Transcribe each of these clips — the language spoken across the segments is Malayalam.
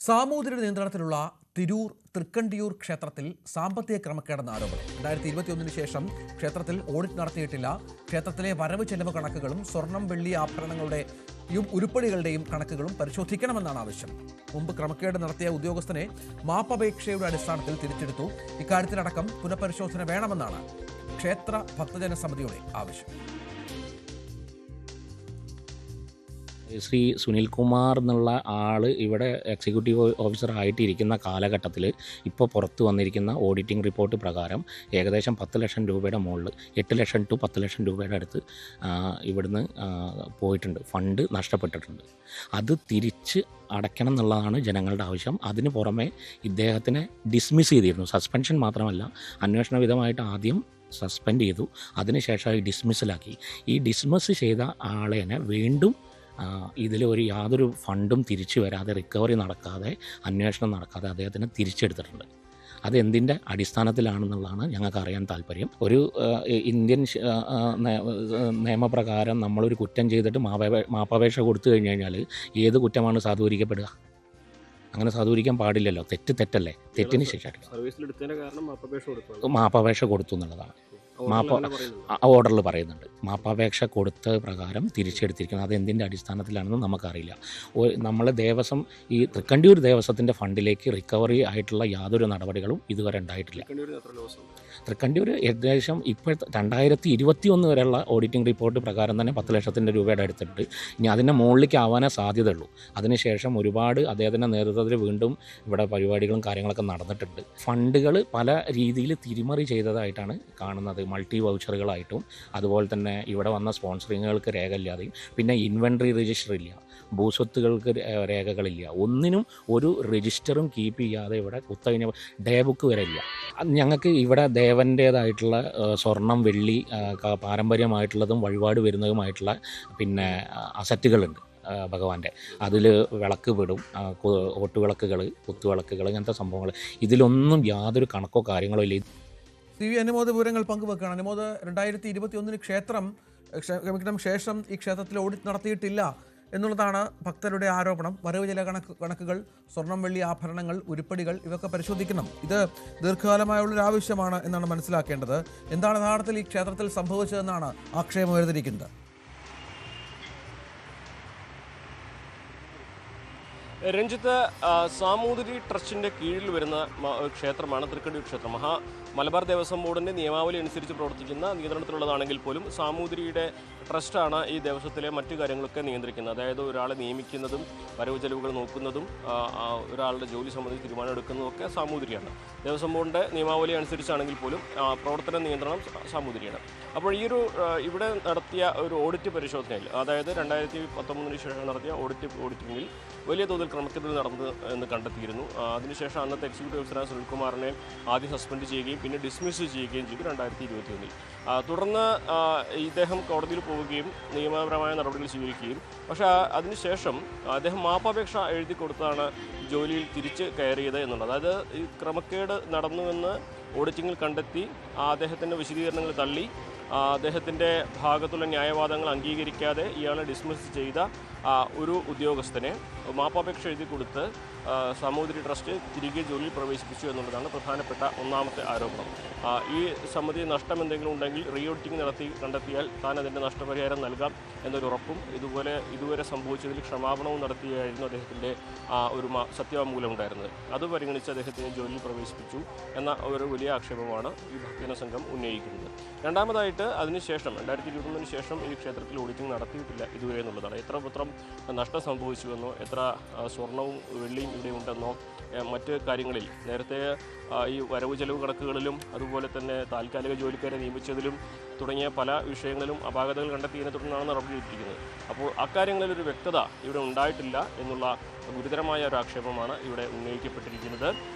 സാമൂതിരിയുടെ നിയന്ത്രണത്തിലുള്ള തിരൂർ തൃക്കണ്ടിയൂർ ക്ഷേത്രത്തിൽ സാമ്പത്തിക ക്രമക്കേടെന്ന ആരോപണം. 2021 ശേഷം ക്ഷേത്രത്തിൽ ഓഡിറ്റ് നടത്തിയിട്ടില്ല. ക്ഷേത്രത്തിലെ വരവ് ചെലവ് കണക്കുകളും സ്വർണം വെള്ളി ആഭരണങ്ങളുടെയും ഉരുപ്പടികളുടെയും കണക്കുകളും പരിശോധിക്കണമെന്നാണ് ആവശ്യം. മുമ്പ് ക്രമക്കേട് നടത്തിയ ഉദ്യോഗസ്ഥനെ മാപ്പപേക്ഷയുടെ അടിസ്ഥാനത്തിൽ തിരിച്ചെടുത്തു. ഇക്കാര്യത്തിലടക്കം പുനഃപരിശോധന വേണമെന്നാണ് ക്ഷേത്ര ഭക്തജന സമിതിയുടെ ആവശ്യം. ശ്രീ സുനിൽകുമാർ എന്നുള്ള ആൾ ഇവിടെ എക്സിക്യൂട്ടീവ് ഓഫീസർ ആയിട്ടിരിക്കുന്ന കാലഘട്ടത്തിൽ ഇപ്പോൾ പുറത്തു വന്നിരിക്കുന്ന ഓഡിറ്റിംഗ് റിപ്പോർട്ട് പ്രകാരം ഏകദേശം 10 ലക്ഷം രൂപയുടെ മുകളിൽ 8 ലക്ഷം ടു 10 ലക്ഷം രൂപയുടെ അടുത്ത് ഇവിടുന്ന് പോയിട്ടുണ്ട്, ഫണ്ട് നഷ്ടപ്പെട്ടിട്ടുണ്ട്. അത് തിരിച്ച് അടയ്ക്കണം എന്നുള്ളതാണ് ജനങ്ങളുടെ ആവശ്യം. അതിന് പുറമെ ഇദ്ദേഹത്തിനെ ഡിസ്മിസ് ചെയ്തിരുന്നു. സസ്പെൻഷൻ മാത്രമല്ല, അന്വേഷണ വിധമായിട്ട് ആദ്യം സസ്പെൻഡ് ചെയ്തു, അതിനുശേഷം ഡിസ്മിസിലാക്കി. ഈ ഡിസ്മിസ് ചെയ്ത ആളെനെ വീണ്ടും യാതൊരു ഫണ്ടും തിരിച്ചു വരാതെ, റിക്കവറി നടക്കാതെ, അന്വേഷണം നടക്കാതെ അദ്ദേഹത്തിന് തിരിച്ചെടുത്തിട്ടുണ്ട്. അതെന്തിൻ്റെ അടിസ്ഥാനത്തിലാണെന്നുള്ളതാണ് ഞങ്ങൾക്ക് അറിയാൻ താല്പര്യം. ഒരു ഇന്ത്യൻ നിയമപ്രകാരം നമ്മളൊരു കുറ്റം ചെയ്തിട്ട് മാപ്പപേക്ഷ കൊടുത്തു കഴിഞ്ഞാൽ ഏത് കുറ്റമാണ് സാധൂകരിക്കപ്പെടുക? അങ്ങനെ സാധൂകരിക്കാൻ പാടില്ലല്ലോ. തെറ്റല്ലേ. തെറ്റിന് ശേഷം മാപ്പപേക്ഷ കൊടുത്തു എന്നുള്ളതാണ് ഓർഡറിൽ പറയുന്നുണ്ട്. മാപ്പപേക്ഷ കൊടുത്ത പ്രകാരം തിരിച്ചെടുത്തിരിക്കുന്നത്. അതെന്തിൻ്റെ അടിസ്ഥാനത്തിലാണെന്ന് നമുക്കറിയില്ല. നമ്മൾ ദേവസ്വം, ഈ തൃക്കണ്ടിയൂർ ദേവസ്വത്തിൻ്റെ ഫണ്ടിലേക്ക് റിക്കവറി ആയിട്ടുള്ള യാതൊരു നടപടികളും ഇതുവരെ ഉണ്ടായിട്ടില്ല. തൃക്കണ്ടിയൂർ ഏകദേശം ഇപ്പോൾ 2021 വരെയുള്ള ഓഡിറ്റിംഗ് റിപ്പോർട്ട് പ്രകാരം തന്നെ 10 ലക്ഷത്തിൻ്റെ രൂപയുടെ അടുത്തിട്ട് ഇനി അതിൻ്റെ മുകളിലേക്ക് ആവാനേ സാധ്യതയുള്ളൂ. അതിനുശേഷം ഒരുപാട് അദ്ദേഹത്തിൻ്റെ നേതൃത്വത്തിൽ വീണ്ടും ഇവിടെ പരിപാടികളും കാര്യങ്ങളൊക്കെ നടന്നിട്ടുണ്ട്. ഫണ്ടുകൾ പല രീതിയിൽ തിരിമറി ചെയ്തതായിട്ടാണ് കാണുന്നത്. മൾട്ടി വൗച്ചറുകളായിട്ടും അതുപോലെ തന്നെ ഇവിടെ വന്ന സ്പോൺസറിങ്ങുകൾക്ക് രേഖയില്ലാതെയും, പിന്നെ ഇൻവെൻട്രി രജിസ്റ്റർ ഇല്ല, ഭൂസ്വത്തുകൾക്ക് രേഖകളില്ല, ഒന്നിനും ഒരു രജിസ്റ്ററും കീപ്പ് ചെയ്യാതെ ഇവിടെ കുത്തഴിഞ്ഞ ഡേ ബുക്ക് വരെ ഇല്ല. ഞങ്ങൾക്ക് ഇവിടെ ദേവൻ്റേതായിട്ടുള്ള സ്വർണം വെള്ളി പാരമ്പര്യമായിട്ടുള്ളതും വഴിപാട് വരുന്നതുമായിട്ടുള്ള പിന്നെ അസറ്റുകളുണ്ട് ഭഗവാന്റെ. അതിൽ വിളക്ക് വിടും, ഓട്ടുവിളക്കുകൾ, കുത്തുവിളക്കുകൾ, അങ്ങനത്തെ സംഭവങ്ങൾ. ഇതിലൊന്നും യാതൊരു കണക്കോ കാര്യങ്ങളോ ഇല്ല. CV അനുമോദ് വിവരങ്ങൾ പങ്കുവെക്കുകയാണ്. അനുമോദ്, 2021 ശേഷം ഈ ക്ഷേത്രത്തിൽ ഓഡിറ്റ് നടത്തിയിട്ടില്ല എന്നുള്ളതാണ് ഭക്തരുടെ ആരോപണം. വരവ് ചില കണക്കുകൾ, സ്വർണം വെള്ളി ആഭരണങ്ങൾ, ഉരുപ്പടികൾ, ഇവയൊക്കെ പരിശോധിക്കണം. ഇത് ദീർഘകാലമായുള്ളൊരു ആവശ്യമാണ് എന്നാണ് മനസ്സിലാക്കേണ്ടത്. എന്താണ് യഥാർത്ഥത്തിൽ ഈ ക്ഷേത്രത്തിൽ സംഭവിച്ചതെന്നാണ് ആക്ഷേപം ഉയർന്നിരിക്കുന്നത്? രഞ്ജിത്ത്, സാമൂതിരി ട്രസ്റ്റിൻ്റെ കീഴിൽ വരുന്ന ക്ഷേത്രമാണ് തൃക്കണ്ടിയൂർ ക്ഷേത്രം. മലബാർ ദേവസ്വം ബോർഡിൻ്റെ നിയമാവലി അനുസരിച്ച് പ്രവർത്തിക്കുന്ന നിയന്ത്രണത്തിലുള്ളതാണെങ്കിൽ പോലും സാമൂതിരിയുടെ ട്രസ്റ്റാണ് ഈ ദേവസ്വത്തിലെ മറ്റു കാര്യങ്ങളൊക്കെ നിയന്ത്രിക്കുന്നത്. അതായത് ഒരാളെ നിയമിക്കുന്നതും വരവ് ചെലവുകൾ നോക്കുന്നതും ഒരാളുടെ ജോലി സംബന്ധിച്ച് തീരുമാനം എടുക്കുന്നതും ഒക്കെ സാമൂതിരിയാണ്. ദേവസ്വം ബോർഡിൻ്റെ നിയമാവലി അനുസരിച്ചാണെങ്കിൽ പോലും പ്രവർത്തന നിയന്ത്രണം സാമൂതിരിയാണ്. അപ്പോൾ ഇവിടെ നടത്തിയ ഒരു ഓഡിറ്റ് പരിശോധനയിൽ, അതായത് 2019 ശേഷം നടത്തിയ ഓഡിറ്റിങ്ങിൽ വലിയ തോതിൽ ക്രമക്കേടുകൾ നടന്നു എന്ന് കണ്ടെത്തിയിരുന്നു. അതിനുശേഷം അന്നത്തെ എക്സിക്യൂട്ടീവ് ഓഫീസറായ സുനിൽകുമാറിനെ ആദ്യം സസ്പെൻഡ് ചെയ്യുകയും പിന്നെ ഡിസ്മിസ് ചെയ്യുകയും ചെയ്തു 2021. തുടർന്ന് ഇദ്ദേഹം കോടതിയിൽ പോവുകയും നിയമപരമായ നടപടികൾ സ്വീകരിക്കുകയും, പക്ഷേ അതിനുശേഷം അദ്ദേഹം മാപ്പപേക്ഷ എഴുതി കൊടുത്താണ് ജോലിയിൽ തിരിച്ച് കയറിയത് എന്നുള്ളത്. അതായത് ഈ ക്രമക്കേട് നടന്നുവെന്ന് ഓഡിറ്റിങ്ങിൽ കണ്ടെത്തി അദ്ദേഹത്തിൻ്റെ വിശദീകരണങ്ങൾ തള്ളി അദ്ദേഹത്തിൻ്റെ ഭാഗത്തുള്ള ന്യായവാദങ്ങൾ അംഗീകരിക്കാതെ ഇയാളെ ഡിസ്മിസ് ചെയ്ത ഒരു ഉദ്യോഗസ്ഥനെ മാപ്പപേക്ഷ എഴുതി കൊടുത്ത് സാമൂതിരി ട്രസ്റ്റ് തിരികെ ജോലിയിൽ പ്രവേശിപ്പിച്ചു എന്നുള്ളതാണ് പ്രധാനപ്പെട്ട ഒന്നാമത്തെ ആരോപണം. ഈ സമിതി നഷ്ടം എന്തെങ്കിലും ഉണ്ടെങ്കിൽ റീഓഡിറ്റിംഗ് നടത്തി കണ്ടെത്തിയാൽ താൻ അതിൻ്റെ നഷ്ടപരിഹാരം നൽകാം എന്നൊരു ഉറപ്പും ഇതുവരെ സംഭവിച്ചതിൽ ക്ഷമാപണവും നടത്തിയായിരുന്നു അദ്ദേഹത്തിൻ്റെ ഒരു സത്യവാങ്മൂലം ഉണ്ടായിരുന്നത്. അത് പരിഗണിച്ച് അദ്ദേഹത്തിന് ജോലിയിൽ പ്രവേശിപ്പിച്ചു എന്ന ഒരു വലിയ ആക്ഷേപമാണ് ഈ ഭക്തജന സംഘം ഉന്നയിക്കുന്നത്. രണ്ടാമതായിട്ട് അതിനുശേഷം 2021 ശേഷം ഈ ക്ഷേത്രത്തിൽ ഓഡിറ്റിംഗ് നടത്തിയിട്ടില്ല ഇതുവരെ എന്നുള്ളതാണ്. എത്രമാത്രം നഷ്ടം സംഭവിച്ചുവെന്നോ, എത്ര സ്വർണവും വെള്ളിയും ഇവിടെ ഉണ്ടെന്നോ, മറ്റ് കാര്യങ്ങളിൽ നേരത്തെ ഈ വരവ് ചെലവ് കണക്കുകളിലും അതുപോലെ തന്നെ താൽക്കാലിക ജോലിക്കാരെ നിയമിച്ചതിലും തുടങ്ങിയ പല വിഷയങ്ങളിലും അപാകതകൾ കണ്ടെത്തിയതിനെ തുടർന്നാണ് നടപടിയെടുത്തിരിക്കുന്നത്. അപ്പോൾ അക്കാര്യങ്ങളിലൊരു വ്യക്തത ഇവിടെ ഉണ്ടായിട്ടില്ല എന്നുള്ള ഗുരുതരമായ ഒരു ആക്ഷേപമാണ് ഇവിടെ ഉന്നയിക്കപ്പെട്ടിരിക്കുന്നത്.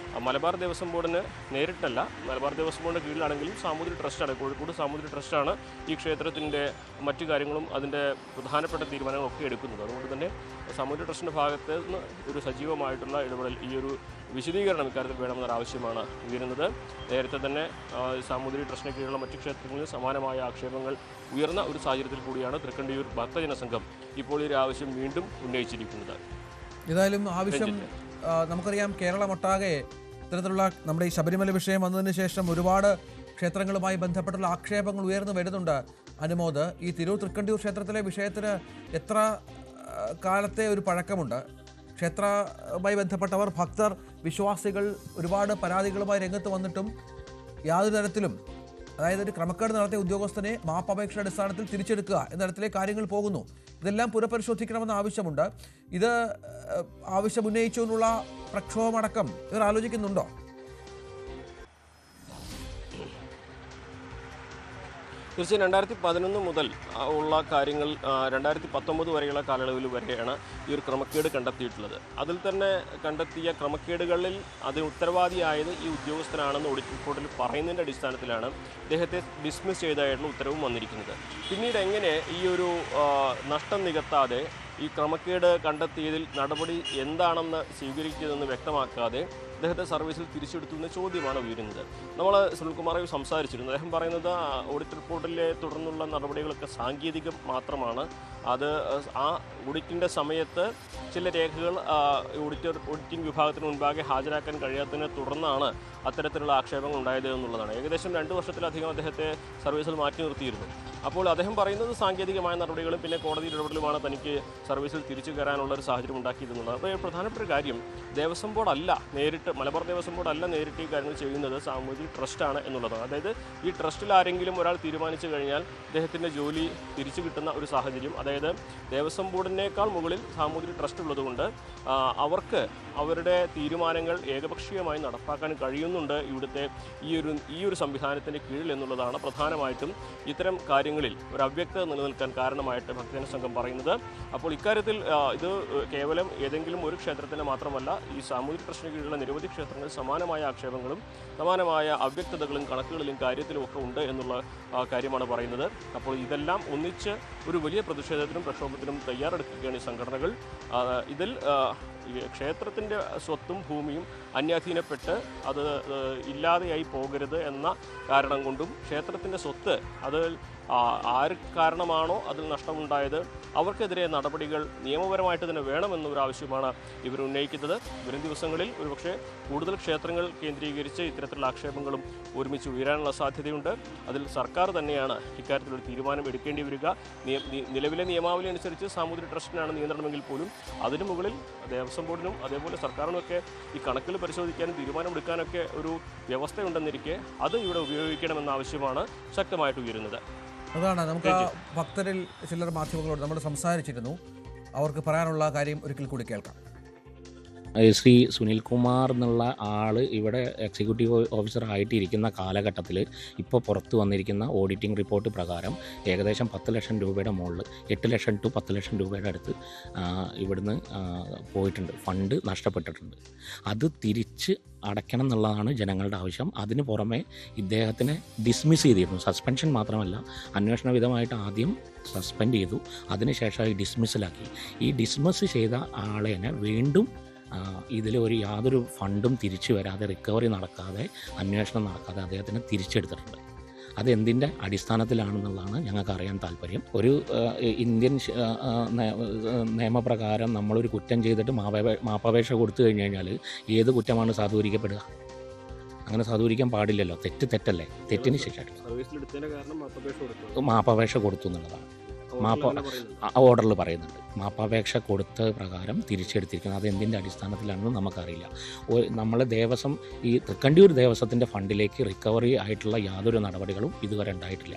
മലബാർ ദേവസ്വം ബോർഡിന് നേരിട്ടല്ല, മലബാർ ദേവസ്വം ബോർഡിൻ്റെ കീഴിലാണെങ്കിലും സാമൂതിരി ട്രസ്റ്റാണ്, കോഴിക്കോട് സാമൂതിരി ട്രസ്റ്റാണ് ഈ ക്ഷേത്രത്തിൻ്റെ മറ്റു കാര്യങ്ങളും അതിൻ്റെ പ്രധാനപ്പെട്ട തീരുമാനങ്ങളൊക്കെ എടുക്കുന്നത്. അതുകൊണ്ട് തന്നെ സാമൂതിരി ട്രസ്റ്റിൻ്റെ ഭാഗത്ത് നിന്ന് ഒരു സജീവമായിട്ടുള്ള ഇടപെടൽ, ഈ ഒരു വിശദീകരണം ഇക്കാര്യത്തിൽ വേണമെന്നൊരു ആവശ്യമാണ് ഉയരുന്നത്. നേരത്തെ തന്നെ സാമൂതിരി ട്രസ്റ്റിന് കീഴിലുള്ള മറ്റു ക്ഷേത്രങ്ങളിൽ സമാനമായ ആക്ഷേപങ്ങൾ ഉയർന്ന ഒരു സാഹചര്യത്തിൽ കൂടിയാണ് തൃക്കണ്ടിയൂർ ഭക്തജന സംഘം ഇപ്പോൾ ഈ ഒരു ആവശ്യം വീണ്ടും ഉന്നയിച്ചിരിക്കുന്നത്. ഏതായാലും ആവശ്യം നമുക്കറിയാം കേരളമൊട്ടാകെ ഇത്തരത്തിലുള്ള നമ്മുടെ ഈ ശബരിമല വിഷയം വന്നതിന് ശേഷം ഒരുപാട് ക്ഷേത്രങ്ങളുമായി ബന്ധപ്പെട്ടുള്ള ആക്ഷേപങ്ങൾ ഉയർന്നു വരുന്നുണ്ട്. അനുമോദ്, ഈ തിരൂർ തൃക്കണ്ടിയൂർ ക്ഷേത്രത്തിലെ വിഷയത്തിന് എത്ര കാലത്തെ ഒരു പഴക്കമുണ്ട്? ക്ഷേത്രവുമായി ബന്ധപ്പെട്ടവർ, ഭക്തർ, വിശ്വാസികൾ ഒരുപാട് പരാതികളുമായി രംഗത്ത് വന്നിട്ടും യാതൊരു തരത്തിലും, അതായത് ഒരു ക്രമക്കേട് നടത്തിയ ഉദ്യോഗസ്ഥനെ മാപ്പപേക്ഷയുടെ അടിസ്ഥാനത്തിൽ തിരിച്ചെടുക്കുക എന്ന തരത്തിലേക്ക് കാര്യങ്ങൾ പോകുന്നു. ഇതെല്ലാം പുനഃപരിശോധിക്കണമെന്ന ആവശ്യമുണ്ട്. ഇത് ആവശ്യമുന്നയിച്ചുകൊണ്ടുള്ള പ്രക്ഷോഭമടക്കം ഇവർ ആലോചിക്കുന്നുണ്ടോ? തീർച്ചയായും 2011 മുതൽ ഉള്ള കാര്യങ്ങൾ 2019 വരെയുള്ള കാലയളവിൽ വരെയാണ് ഈ ഒരു ക്രമക്കേട് കണ്ടെത്തിയിട്ടുള്ളത്. അതിൽ തന്നെ കണ്ടെത്തിയ ക്രമക്കേടുകളിൽ അതിന് ഉത്തരവാദിയായത് ഈ ഉദ്യോഗസ്ഥനാണെന്ന് ഓഡിറ്റ് റിപ്പോർട്ടിൽ പറയുന്നതിൻ്റെ അടിസ്ഥാനത്തിലാണ് ഇദ്ദേഹത്തെ ഡിസ്മിസ് ചെയ്തതായിട്ടുള്ള ഉത്തരവും വന്നിരിക്കുന്നത്. പിന്നീട് എങ്ങനെ ഈ ഒരു നഷ്ടം നികത്താതെ ഈ ക്രമക്കേട് കണ്ടെത്തിയതിൽ നടപടി എന്താണെന്ന് സ്വീകരിക്കുന്നതെന്ന് വ്യക്തമാക്കാതെ അദ്ദേഹത്തെ സർവീസിൽ തിരിച്ചെടുത്തു എന്ന ചോദ്യമാണ് ഉയരുന്നത്. നമ്മൾ സുനിൽകുമാറുമായി സംസാരിച്ചിരുന്നു. അദ്ദേഹം പറയുന്നത് ഓഡിറ്റ് റിപ്പോർട്ടിലെ തുടർന്നുള്ള നടപടികളൊക്കെ സാങ്കേതികം മാത്രമാണ്. അത് ആ ഓഡിറ്റിൻ്റെ സമയത്ത് ചില രേഖകൾ ഓഡിറ്റിംഗ് വിഭാഗത്തിന് മുൻപാകെ ഹാജരാക്കാൻ കഴിയാത്തതിനെ തുടർന്നാണ് അത്തരത്തിലുള്ള ആക്ഷേപങ്ങൾ ഉണ്ടായത് എന്നുള്ളതാണ്. ഏകദേശം 2 വർഷത്തിലധികം അദ്ദേഹത്തെ സർവീസിൽ മാറ്റി നിർത്തിയിരുന്നു. അപ്പോൾ അദ്ദേഹം പറയുന്നത് സാങ്കേതികമായ നടപടികളും പിന്നെ കോടതി ഇടപെടലുമാണ് തനിക്ക് സർവീസിൽ തിരിച്ചു കയറാനുള്ള ഒരു സാഹചര്യം ഉണ്ടാക്കിയിരുന്നുള്ളത്. അപ്പോൾ പ്രധാനപ്പെട്ട കാര്യം ദേവസ്വം ബോർഡല്ല നേരിട്ട്, മലബാർ ദേവസ്വം ബോർഡല്ല നേരിട്ട് ഈ കാര്യങ്ങൾ ചെയ്യുന്നത്, സാമൂഹിക ട്രസ്റ്റാണ് എന്നുള്ളതാണ്. അതായത് ഈ ട്രസ്റ്റിൽ ആരെങ്കിലും ഒരാൾ തീരുമാനിച്ചു കഴിഞ്ഞാൽ അദ്ദേഹത്തിൻ്റെ ജോലി തിരിച്ചു കിട്ടുന്ന ഒരു സാഹചര്യം, അതായത് ദേവസ്വം ബോർഡിനേക്കാൾ മുകളിൽ സാമൂഹിക ട്രസ്റ്റ് ഉള്ളതുകൊണ്ട് അവർക്ക് അവരുടെ തീരുമാനങ്ങൾ ഏകപക്ഷീയമായി നടപ്പാക്കാൻ കഴിയുന്നുണ്ട് ഇവിടുത്തെ ഈ ഒരു സംവിധാനത്തിൻ്റെ കീഴിൽ എന്നുള്ളതാണ് പ്രധാനമായിട്ടും ഇത്തരം കാര്യങ്ങളിൽ ഒരു അവ്യക്തത നിലനിൽക്കാൻ കാരണമായിട്ട് ഭക്തജന സംഘം പറയുന്നത്. അപ്പോൾ ഇക്കാര്യത്തിൽ ഇത് കേവലം ഏതെങ്കിലും ഒരു ക്ഷേത്രത്തിന് മാത്രമല്ല, ഈ സാമൂഹിക ട്രസ്റ്റിന് കീഴിലുള്ള നിരവധി ക്ഷേത്രങ്ങളിൽ സമാനമായ ആക്ഷേപങ്ങളും സമാനമായ അവ്യക്തതകളും കണക്കുകളിലും കാര്യത്തിലും ഒക്കെ ഉണ്ട് എന്നുള്ള കാര്യമാണ് പറയുന്നത്. അപ്പോൾ ഇതെല്ലാം ഒന്നിച്ച് ഒരു വലിയ പ്രതിഷേധത്തിനും പ്രക്ഷോഭത്തിനും തയ്യാറെടുക്കുകയാണ് ഈ സംഘടനകൾ. ഇതിൽ ക്ഷേത്രത്തിൻ്റെ സ്വത്തും ഭൂമിയും അന്യാധീനപ്പെട്ട് അത് ഇല്ലാതെയായി പോകരുത് എന്ന കാരണം കൊണ്ടും ക്ഷേത്രത്തിൻ്റെ സ്വത്ത് അത് ആര് കാരണമാണോ അതിൽ നഷ്ടമുണ്ടായത് അവർക്കെതിരെ നടപടികൾ നിയമപരമായിട്ട് തന്നെ വേണമെന്നൊരു ആവശ്യമാണ് ഇവർ ഉന്നയിക്കുന്നത്. വരും ദിവസങ്ങളിൽ ഒരുപക്ഷെ കൂടുതൽ ക്ഷേത്രങ്ങൾ കേന്ദ്രീകരിച്ച് ഇത്തരത്തിലുള്ള ആക്ഷേപങ്ങളും ഒരുമിച്ച് ഉയരാനുള്ള സാധ്യതയുണ്ട്. അതിൽ സർക്കാർ തന്നെയാണ് ഇക്കാര്യത്തിലൊരു തീരുമാനം എടുക്കേണ്ടി വരിക. നിലവിലെ നിയമാവലി അനുസരിച്ച് സാമൂഹിക ട്രസ്റ്റിനാണ് നിയന്ത്രണമെങ്കിൽ പോലും അതിനു മുകളിൽ ദേവസ്വം ബോർഡിനും അതേപോലെ സർക്കാരിനുമൊക്കെ ഈ കണക്കുകൾ പരിശോധിക്കാനും തീരുമാനമെടുക്കാനൊക്കെ ഒരു വ്യവസ്ഥയുണ്ടെന്നിരിക്കെ അത് ഇവിടെ ഉപയോഗിക്കണമെന്ന ആവശ്യമാണ് ശക്തമായിട്ട് ഉയരുന്നത്. അതാണ് നമുക്ക് ഭക്തരിൽ ചിലർ മാധ്യമങ്ങളോട് നമ്മൾ സംസാരിച്ചിരുന്നു. അവർക്ക് പറയാനുള്ള കാര്യം ഒരിക്കൽ കൂടി കേൾക്കാം. ശ്രീ സുനിൽകുമാർ എന്നുള്ള ആൾ ഇവിടെ എക്സിക്യൂട്ടീവ് ഓഫീസർ ആയിട്ടിരിക്കുന്ന കാലഘട്ടത്തിൽ ഇപ്പോൾ പുറത്തു വന്നിരിക്കുന്ന ഓഡിറ്റിംഗ് റിപ്പോർട്ട് പ്രകാരം ഏകദേശം 10 ലക്ഷം രൂപയുടെ മുകളിൽ 8 ലക്ഷം ടു 10 ലക്ഷം രൂപയുടെ അടുത്ത് ഇവിടുന്ന് പോയിട്ടുണ്ട്, ഫണ്ട് നഷ്ടപ്പെട്ടിട്ടുണ്ട്. അത് തിരിച്ച് അടയ്ക്കണം എന്നുള്ളതാണ് ജനങ്ങളുടെ ആവശ്യം. അതിന് പുറമെ ഇദ്ദേഹത്തിനെ ഡിസ്മിസ് ചെയ്തിരുന്നു. സസ്പെൻഷൻ മാത്രമല്ല, അന്വേഷണ വിധമായിട്ട് ആദ്യം സസ്പെൻഡ് ചെയ്തു, അതിനുശേഷം ഡിസ്മിസിലാക്കി. ഈ ഡിസ്മിസ് ചെയ്ത ആളെനെ വീണ്ടും ഇതിൽ യാതൊരു ഫണ്ടും തിരിച്ചു വരാതെ, റിക്കവറി നടക്കാതെ, അന്വേഷണം നടക്കാതെ അദ്ദേഹത്തിനെ തിരിച്ചെടുത്തിട്ടുണ്ട്. അതെന്തിൻ്റെ അടിസ്ഥാനത്തിലാണെന്നുള്ളതാണ് ഞങ്ങൾക്ക് അറിയാൻ താല്പര്യം. ഒരു ഇന്ത്യൻ നിയമപ്രകാരം നമ്മളൊരു കുറ്റം ചെയ്തിട്ട് മാപ്പപേക്ഷ കൊടുത്തു കഴിഞ്ഞു കഴിഞ്ഞാൽ ഏത് കുറ്റമാണ് സാധൂകരിക്കപ്പെടുക? അങ്ങനെ സാധൂകരിക്കാൻ പാടില്ലല്ലോ. തെറ്റല്ലേ, തെറ്റിന് ശിക്ഷ മാപ്പപേക്ഷ കൊടുത്തു എന്നുള്ളതാണ് ഓർഡറിൽ പറയുന്നുണ്ട്. മാപ്പപേക്ഷ കൊടുത്ത പ്രകാരം തിരിച്ചെടുത്തിരിക്കുന്നത് അതെന്തിൻ്റെ അടിസ്ഥാനത്തിലാണെന്ന് നമുക്കറിയില്ല. നമ്മൾ ദേവസ്വം, ഈ തൃക്കണ്ടിയൂർ ദേവസ്വത്തിൻ്റെ ഫണ്ടിലേക്ക് റിക്കവറി ആയിട്ടുള്ള യാതൊരു നടപടികളും ഇതുവരെ ഉണ്ടായിട്ടില്ല.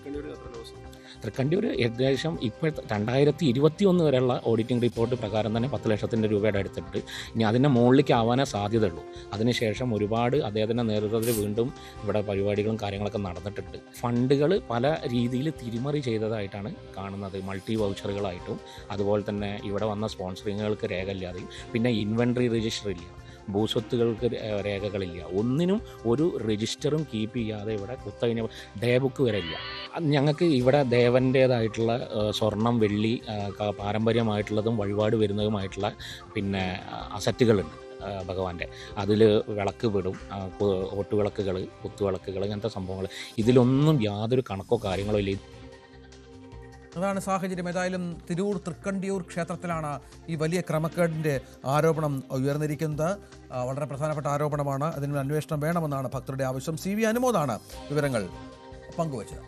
തൃക്കണ്ടിയൂർ ഏകദേശം ഇപ്പോൾ 2021 വരെയുള്ള ഓഡിറ്റിംഗ് റിപ്പോർട്ട് പ്രകാരം തന്നെ 10 ലക്ഷത്തിൻ്റെ രൂപയുടെ അടുത്തിട്ട് ഇനി അതിൻ്റെ മുകളിലേക്ക് ആവാനേ സാധ്യതയുള്ളൂ. അതിനുശേഷം ഒരുപാട് അദ്ദേഹത്തിൻ്റെ നേതൃത്വത്തിൽ വീണ്ടും ഇവിടെ പരിപാടികളും കാര്യങ്ങളൊക്കെ നടന്നിട്ടുണ്ട്. ഫണ്ടുകൾ പല രീതിയിൽ തിരിമറി ചെയ്തതായിട്ടാണ് കാണുന്നത്. മൾട്ടി വൗച്ചറുകളായിട്ടും അതുപോലെ തന്നെ ഇവിടെ വന്ന സ്പോൺസറിങ്ങുകൾക്ക് രേഖയില്ലാതെയും പിന്നെ ഇൻവെൻട്രി രജിസ്റ്റർ ഇല്ല, ഭൂസ്വത്തുകൾക്ക് രേഖകളില്ല, ഒന്നിനും ഒരു രജിസ്റ്ററും കീപ്പ് ചെയ്യാതെ ഇവിടെ കുത്തഴിഞ്ഞ ഡേ ബുക്ക് വരെ ഇല്ല. ഞങ്ങൾക്ക് ഇവിടെ ദേവൻ്റേതായിട്ടുള്ള സ്വർണം, വെള്ളി, പാരമ്പര്യമായിട്ടുള്ളതും വഴിപാട് വരുന്നതുമായിട്ടുള്ള പിന്നെ അസറ്റുകളുണ്ട് ഭഗവാന്റെ. അതിൽ വിളക്ക് വിടും, ഓട്ടുവിളക്കുകൾ, കുത്തുവിളക്കുകൾ, ഇങ്ങനത്തെ സംഭവങ്ങൾ. ഇതിലൊന്നും യാതൊരു കണക്കോ കാര്യങ്ങളോ ഇല്ല. അതാണ് സാഹചര്യം. ഏതായാലും തിരൂർ തൃക്കണ്ടിയൂർ ക്ഷേത്രത്തിലാണ് ഈ വലിയ ക്രമക്കേടിൻ്റെ ആരോപണം ഉയർന്നിരിക്കുന്നത്. വളരെ പ്രധാനപ്പെട്ട ആരോപണമാണ്. അതിന് അന്വേഷണം വേണമെന്നാണ് ഭക്തരുടെ ആവശ്യം. CV അനുമോദാണ് വിവരങ്ങൾ പങ്കുവച്ചത്.